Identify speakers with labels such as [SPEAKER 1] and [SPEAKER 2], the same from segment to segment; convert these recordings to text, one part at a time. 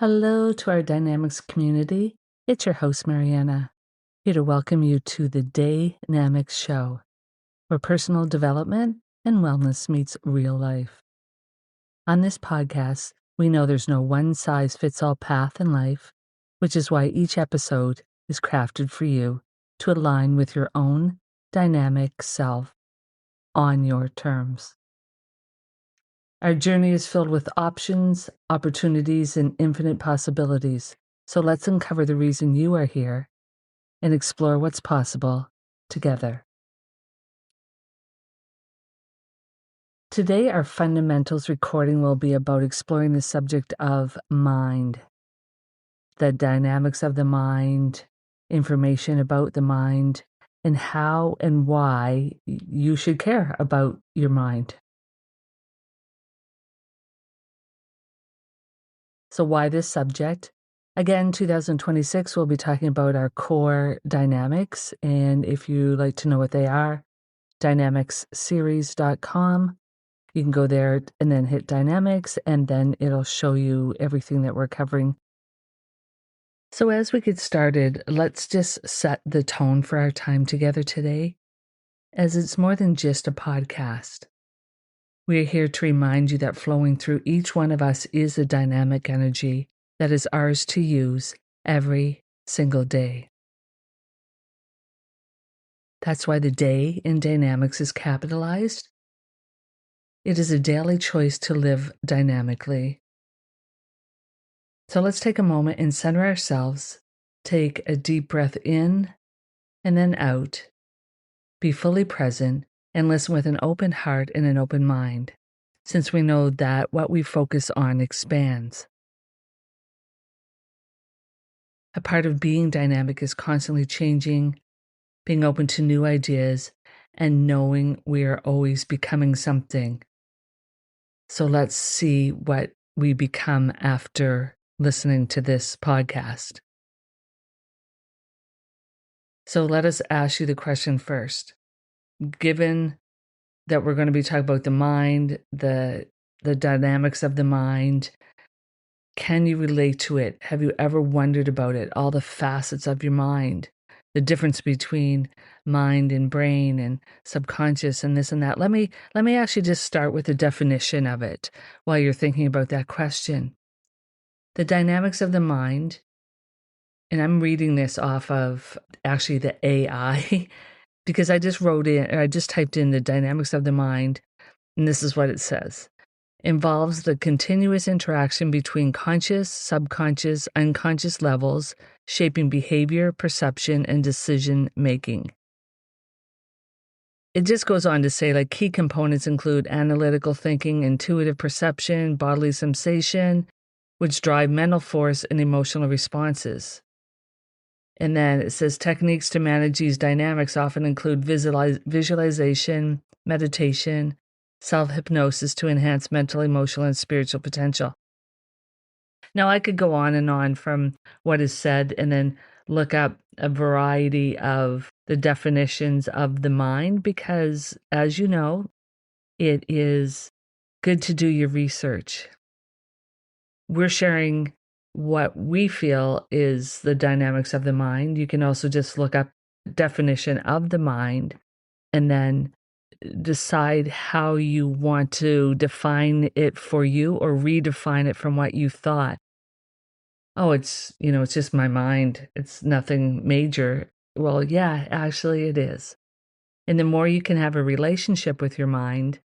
[SPEAKER 1] Hello to our Dynamics community. It's your host, Mariana, here to welcome you to the Dynamics Show, where personal development and wellness meets real life. On this podcast, we know there's no one-size-fits-all path in life, which is why each episode is crafted for you to align with your own dynamic self on your terms. Our journey is filled with options, opportunities, and infinite possibilities. So let's uncover the reason you are here and explore what's possible together. Today, our fundamentals recording will be about exploring the subject of mind, the dynamics of the mind, information about the mind, and how and why you should care about your mind. So why this subject? Again, 2026, we'll be talking about our core dynamics. And if you like to know what they are, dynamicsseries.com. You can go there and then hit dynamics, and then it'll show you everything that we're covering. So as we get started, let's just set the tone for our time together today, as it's more than just a podcast. We are here to remind you that flowing through each one of us is a dynamic energy that is ours to use every single day. That's why the day in dynamics is capitalized. It is a daily choice to live dynamically. So let's take a moment and center ourselves. Take a deep breath in and then out. Be fully present and listen with an open heart and an open mind, since we know that what we focus on expands. A part of being dynamic is constantly changing, being open to new ideas, and knowing we are always becoming something. So let's see what we become after listening to this podcast. So let us ask you the question first. Given that we're going to be talking about the mind, the dynamics of the mind, can you relate to it? Have you ever wondered about it? All the facets of your mind, the difference between mind and brain and subconscious and this and that. Let me actually just start with the definition of it while you're thinking about that question. The dynamics of the mind, and I'm reading this off of actually the AI because I just typed in the dynamics of the mind, and this is what it says. Involves the continuous interaction between conscious, subconscious, unconscious levels, shaping behavior, perception, and decision making. It just goes on to say, like, key components include analytical thinking, intuitive perception, bodily sensation, which drive mental force and emotional responses. And then it says techniques to manage these dynamics often include visualization, meditation, self-hypnosis to enhance mental, emotional, and spiritual potential. Now, I could go on and on from what is said and then look up a variety of the definitions of the mind because, as you know, it is good to do your research. We're sharing what we feel is the dynamics of the mind. You can also just look up definition of the mind and then decide how you want to define it for you or redefine it from what you thought. Oh, it's just my mind. It's nothing major. Well, yeah, actually it is. And the more you can have a relationship with your mind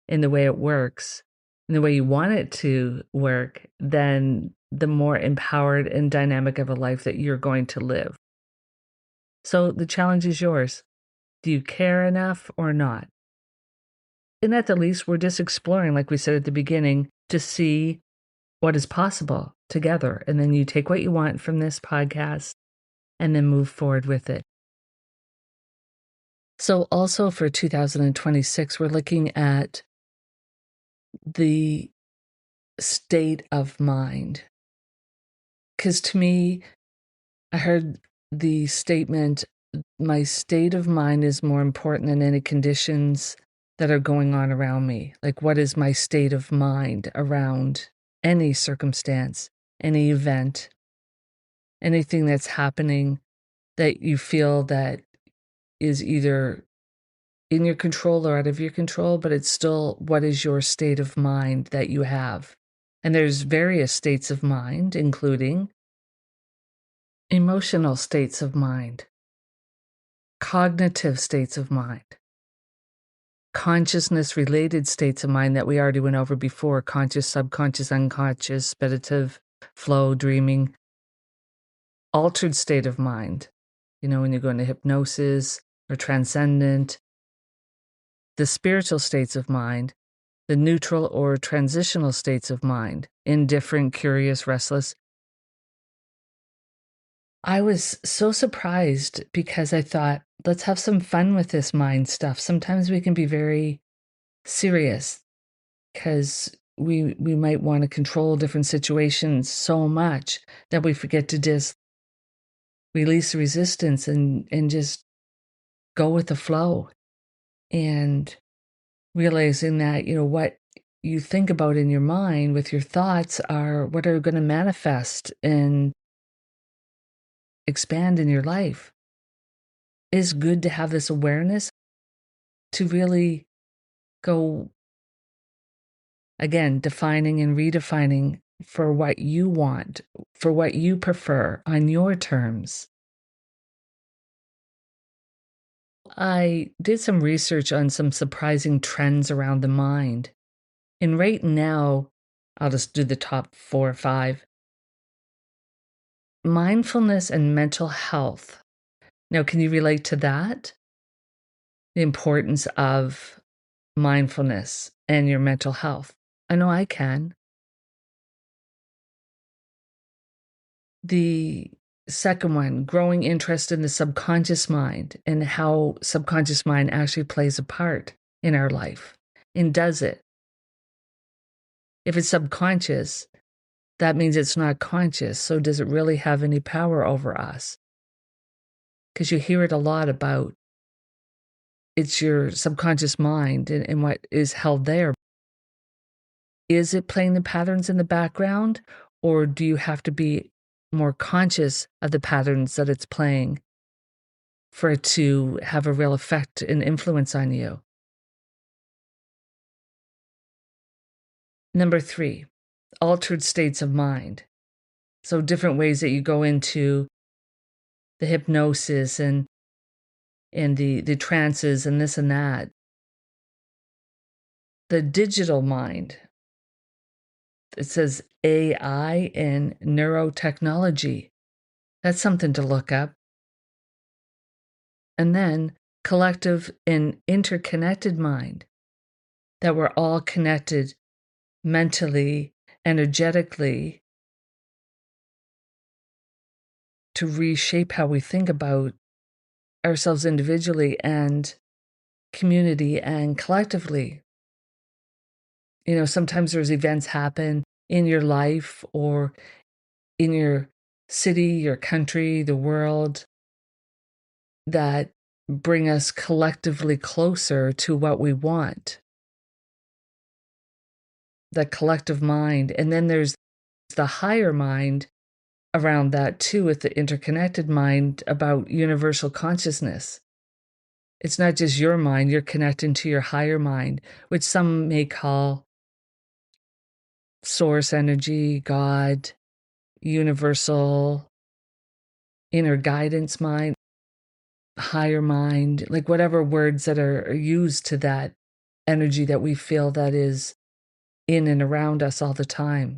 [SPEAKER 1] in the way it works, in the way you want it to work, then the more empowered and dynamic of a life that you're going to live. So the challenge is yours. Do you care enough or not? And at the least, we're just exploring, like we said at the beginning, to see what is possible together. And then you take what you want from this podcast and then move forward with it. So also for 2026, we're looking at the state of mind. Because to me, I heard the statement, my state of mind is more important than any conditions that are going on around me. Like, what is my state of mind around any circumstance? any event, anything that's happening that you feel that is either in your control or out of your control, but it's still what is your state of mind that you have. And there's various states of mind, including emotional states of mind, cognitive states of mind, consciousness-related states of mind that we already went over before: conscious, subconscious, unconscious, meditative, flow, dreaming, altered state of mind, when you go into hypnosis or transcendent, the spiritual states of mind, the neutral or transitional states of mind, indifferent, curious, restless. I was so surprised because I thought, let's have some fun with this mind stuff. Sometimes we can be very serious because we might want to control different situations so much that we forget to just release resistance and just go with the flow. And realizing that, what you think about in your mind with your thoughts are what are going to manifest and expand in your life. It's good to have this awareness to really go, again, defining and redefining for what you want, for what you prefer on your terms. I did some research on some surprising trends around the mind. And right now, I'll just do the top 4 or 5. Mindfulness and mental health. Now, can you relate to that? The importance of mindfulness and your mental health. I know I can. The second one, growing interest in the subconscious mind and how subconscious mind actually plays a part in our life. And does it? If it's subconscious, that means it's not conscious. So does it really have any power over us? Because you hear it a lot about it's your subconscious mind and what is held there. Is it playing the patterns in the background, or do you have to be more conscious of the patterns that it's playing for it to have a real effect and influence on you? Number 3, altered states of mind. So different ways that you go into the hypnosis and the trances and this and that. The digital mind. It says AI and neurotechnology. That's something to look up. And then collective and interconnected mind. That we're all connected mentally, energetically, to reshape how we think about ourselves individually and community and collectively. Sometimes there's events happen in your life or in your city, your country, the world that bring us collectively closer to what we want. The collective mind. And then there's the higher mind around that too, with the interconnected mind about universal consciousness. It's not just your mind, you're connecting to your higher mind, which some may call source energy, God, universal, inner guidance mind, higher mind, like whatever words that are used to that energy that we feel that is in and around us all the time.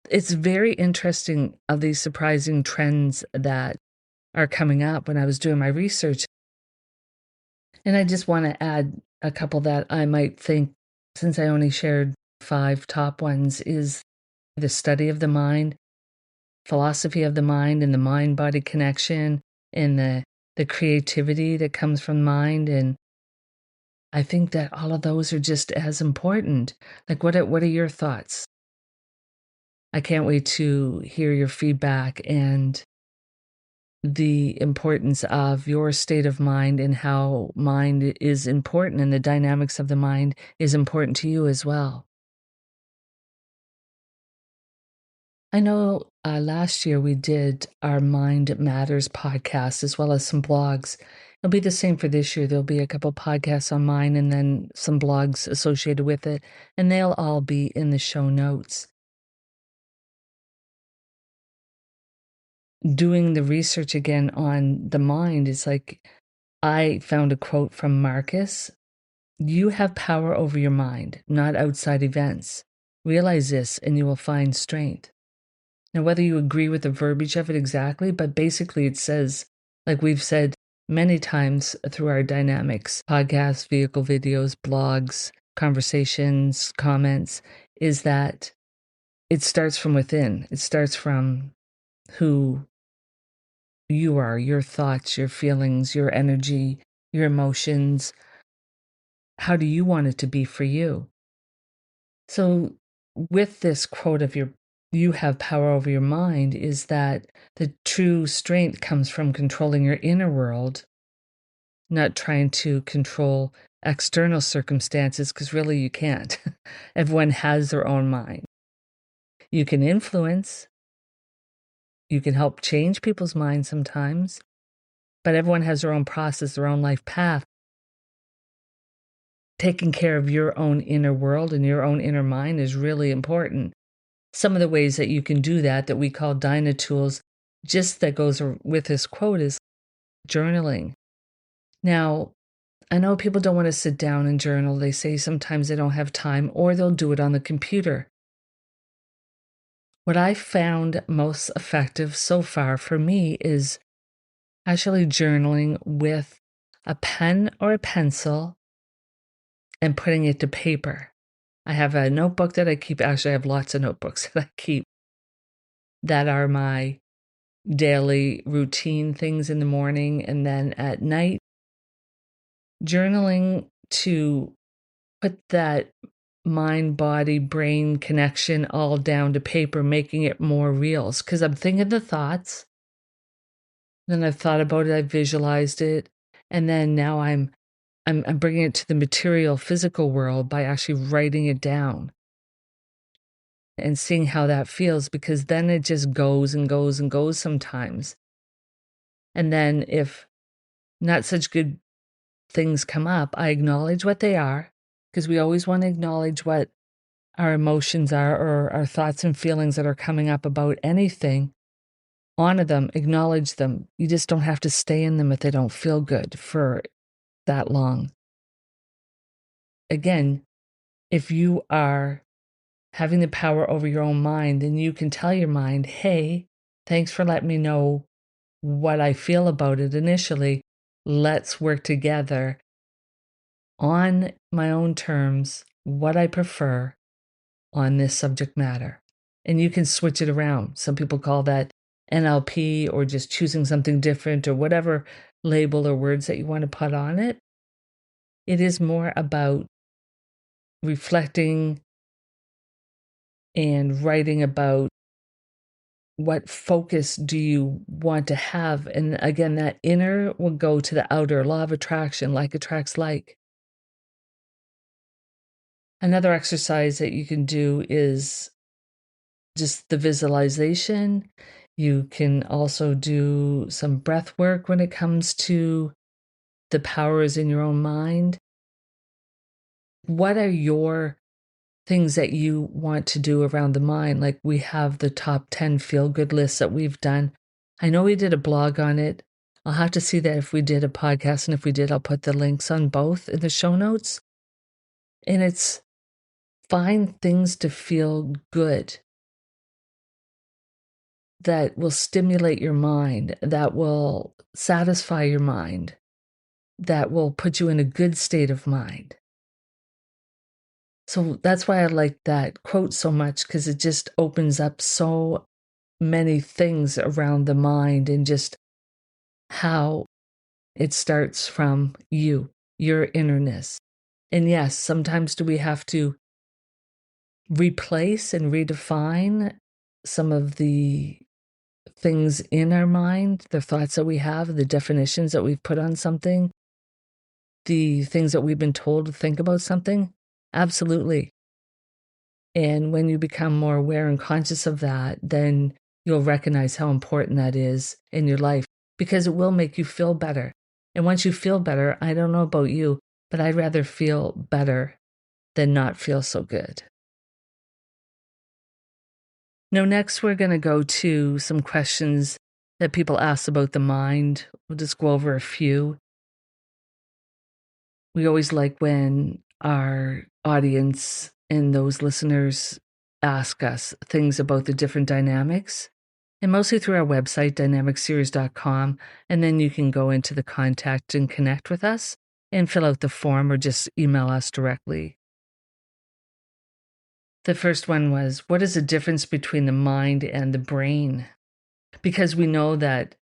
[SPEAKER 1] It's very interesting of these surprising trends that are coming up when I was doing my research. And I just want to add a couple that I might think, since I only shared 5 top ones, is the study of the mind, philosophy of the mind, and the mind-body connection, and the creativity that comes from mind. And I think that all of those are just as important. Like, what are your thoughts? I can't wait to hear your feedback and the importance of your state of mind and how mind is important and the dynamics of the mind is important to you as well. I know last year we did our Mind Matters podcast as well as some blogs. It'll be the same for this year. There'll be a couple podcasts on mine and then some blogs associated with it, and they'll all be in the show notes. Doing the research again on the mind, it's like I found a quote from Marcus. You have power over your mind, not outside events. Realize this and you will find strength. Now, whether you agree with the verbiage of it exactly, but basically it says, like we've said many times through our dynamics, podcasts, vehicle videos, blogs, conversations, comments, is that it starts from within. It starts from who you are, your thoughts, your feelings, your energy, your emotions. How do you want it to be for you? So with this quote of you have power over your mind is that the true strength comes from controlling your inner world, not trying to control external circumstances, because really you can't. Everyone has their own mind. You can influence, you can help change people's minds sometimes, but everyone has their own process, their own life path. Taking care of your own inner world and your own inner mind is really important. Some of the ways that you can do that we call DynaTools, just that goes with this quote, is journaling. Now, I know people don't want to sit down and journal. They say sometimes they don't have time, or they'll do it on the computer. What I found most effective so far for me is actually journaling with a pen or a pencil and putting it to paper. I have a notebook that I keep. Actually, I have lots of notebooks that I keep that are my daily routine things in the morning. And then at night, journaling to put that mind, body, brain connection all down to paper, making it more real. Because I'm thinking the thoughts, then I've thought about it, I've visualized it, and then now I'm bringing it to the material, physical world by actually writing it down and seeing how that feels, because then it just goes and goes and goes sometimes. And then if not such good things come up, I acknowledge what they are, because we always want to acknowledge what our emotions are or our thoughts and feelings that are coming up about anything. Honor them, acknowledge them. You just don't have to stay in them if they don't feel good for that long. Again, if you are having the power over your own mind, then you can tell your mind, hey, thanks for letting me know what I feel about it initially. Let's work together on my own terms, what I prefer on this subject matter. And you can switch it around. Some people call that NLP, or just choosing something different, or whatever label or words that you want to put on it. It is more about reflecting and writing about what focus do you want to have. And again, that inner will go to the outer. Law of attraction, like attracts like. Another exercise that you can do is just the visualization. You can also do some breath work when it comes to the powers in your own mind. What are your things that you want to do around the mind? Like, we have the top 10 feel-good lists that we've done. I know we did a blog on it. I'll have to see that if we did a podcast, and if we did, I'll put the links on both in the show notes. And it's find things to feel good that will stimulate your mind, that will satisfy your mind, that will put you in a good state of mind. So that's why I like that quote so much, because it just opens up so many things around the mind, and just how it starts from you, your innerness. And yes, sometimes do we have to replace and redefine some of the things in our mind, the thoughts that we have, the definitions that we've put on something, the things that we've been told to think about something? Absolutely. And when you become more aware and conscious of that, then you'll recognize how important that is in your life, because it will make you feel better. And once you feel better, I don't know about you, but I'd rather feel better than not feel so good. Now, next, we're going to go to some questions that people ask about the mind. We'll just go over a few. We always like when our audience and those listeners ask us things about the different dynamics, and mostly through our website, dynamicseries.com. And then you can go into the contact and connect with us and fill out the form or just email us directly. The first one was, what is the difference between the mind and the brain? Because we know that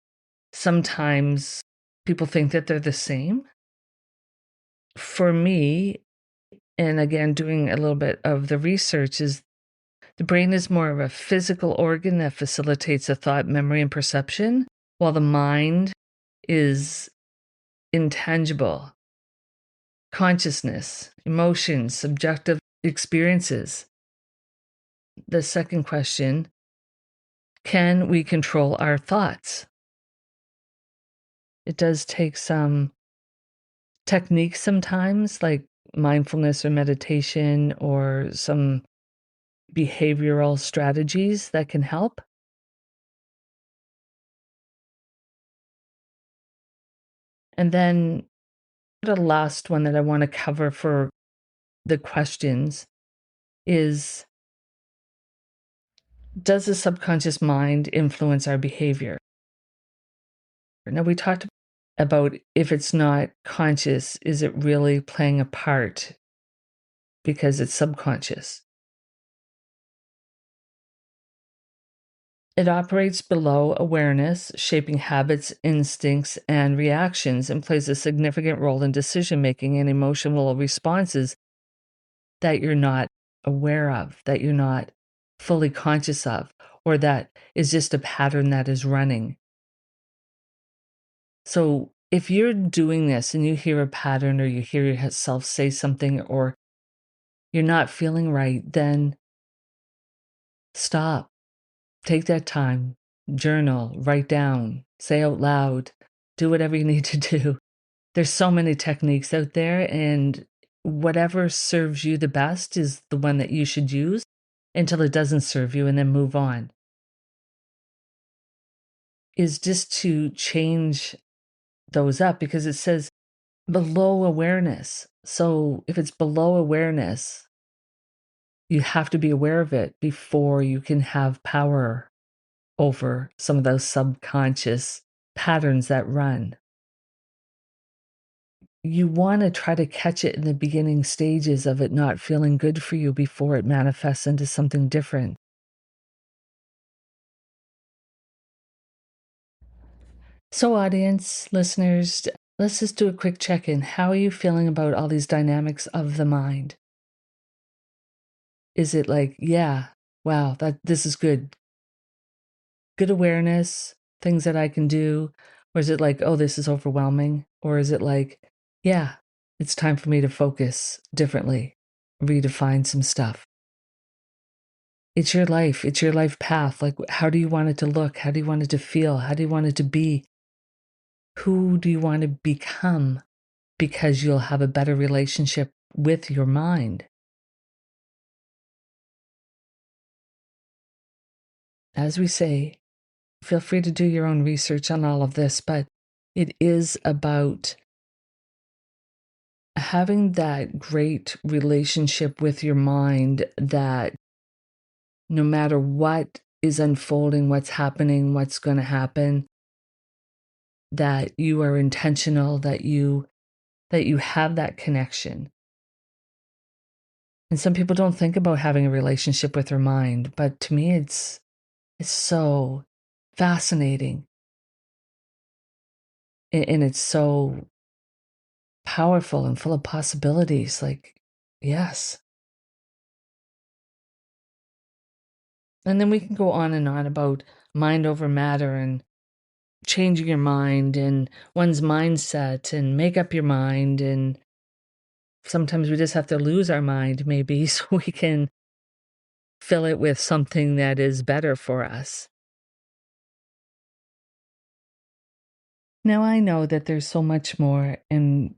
[SPEAKER 1] sometimes people think that they're the same. For me, and again, doing a little bit of the research, is the brain is more of a physical organ that facilitates the thought, memory, and perception, while the mind is intangible, consciousness, emotions, subjective experiences. The second question, can we control our thoughts? It does take some techniques sometimes, like mindfulness or meditation or some behavioral strategies that can help. And then the last one that I want to cover for the questions is, does the subconscious mind influence our behavior? Now, we talked about if it's not conscious, is it really playing a part because it's subconscious? It operates below awareness, shaping habits, instincts, and reactions, and plays a significant role in decision-making and emotional responses that you're not aware of, that you're not fully conscious of, or that is just a pattern that is running. So if you're doing this and you hear a pattern or you hear yourself say something or you're not feeling right, then stop. Take that time, journal, write down, say out loud, do whatever you need to do. There's so many techniques out there, and whatever serves you the best is the one that you should use until it doesn't serve you, and then move on. Is just to change those up, because it says below awareness. So if it's below awareness, you have to be aware of it before you can have power over some of those subconscious patterns that run. You want to try to catch it in the beginning stages of it not feeling good for you before it manifests into something different. So, audience, listeners, let's just do a quick check-in. How are you feeling about all these dynamics of the mind? Is it like, yeah, wow, this is good. Good awareness, things that I can do? Or is it like, oh, this is overwhelming? Or is it like, yeah, it's time for me to focus differently, redefine some stuff? It's your life. It's your life path. Like, how do you want it to look? How do you want it to feel? How do you want it to be? Who do you want to become? Because you'll have a better relationship with your mind. As we say, feel free to do your own research on all of this, but it is about having that great relationship with your mind that no matter what is unfolding, what's happening, what's going to happen, that you are intentional, that you have that connection. And some people don't think about having a relationship with their mind, but to me it's so fascinating. And it's so powerful and full of possibilities. Like, yes. And then we can go on and on about mind over matter and changing your mind and one's mindset and make up your mind. And sometimes we just have to lose our mind maybe so we can fill it with something that is better for us. Now, I know that there's so much more, and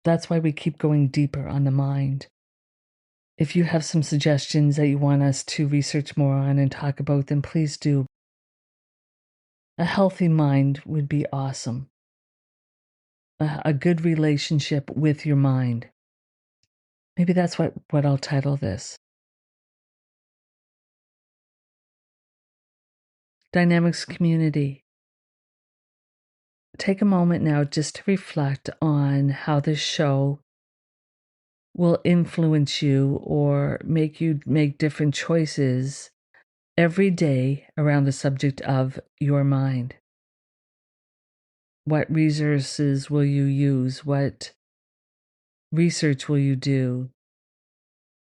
[SPEAKER 1] that's why we keep going deeper on the mind. If you have some suggestions that you want us to research more on and talk about, then please do. A healthy mind would be awesome. A good relationship with your mind. Maybe that's what I'll title this. Dynamics community. Take a moment now just to reflect on how this show will influence you or make you make different choices every day around the subject of your mind. What resources will you use? What research will you do?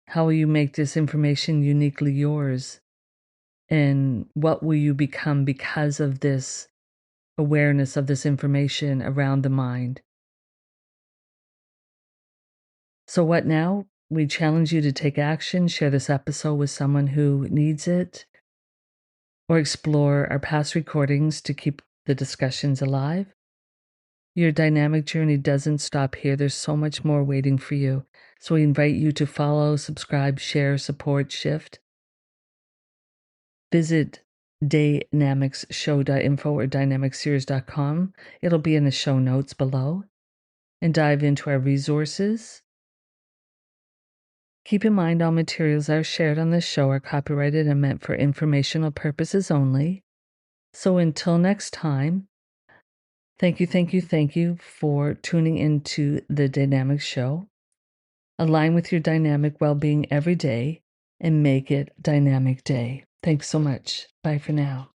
[SPEAKER 1] How will you make this information uniquely yours? And what will you become because of this awareness of this information around the mind? So what now? We challenge you to take action, share this episode with someone who needs it, or explore our past recordings to keep the discussions alive. Your dynamic journey doesn't stop here. There's so much more waiting for you. So we invite you to follow, subscribe, share, support, shift. Visit dynamicsshow.info or dynamicseries.com. It'll be in the show notes below. And dive into our resources. Keep in mind all materials that are shared on this show are copyrighted and meant for informational purposes only. So until next time, thank you for tuning into the Dynamic Show. Align with your dynamic well-being every day and make it Dynamic Day. Thanks so much. Bye for now.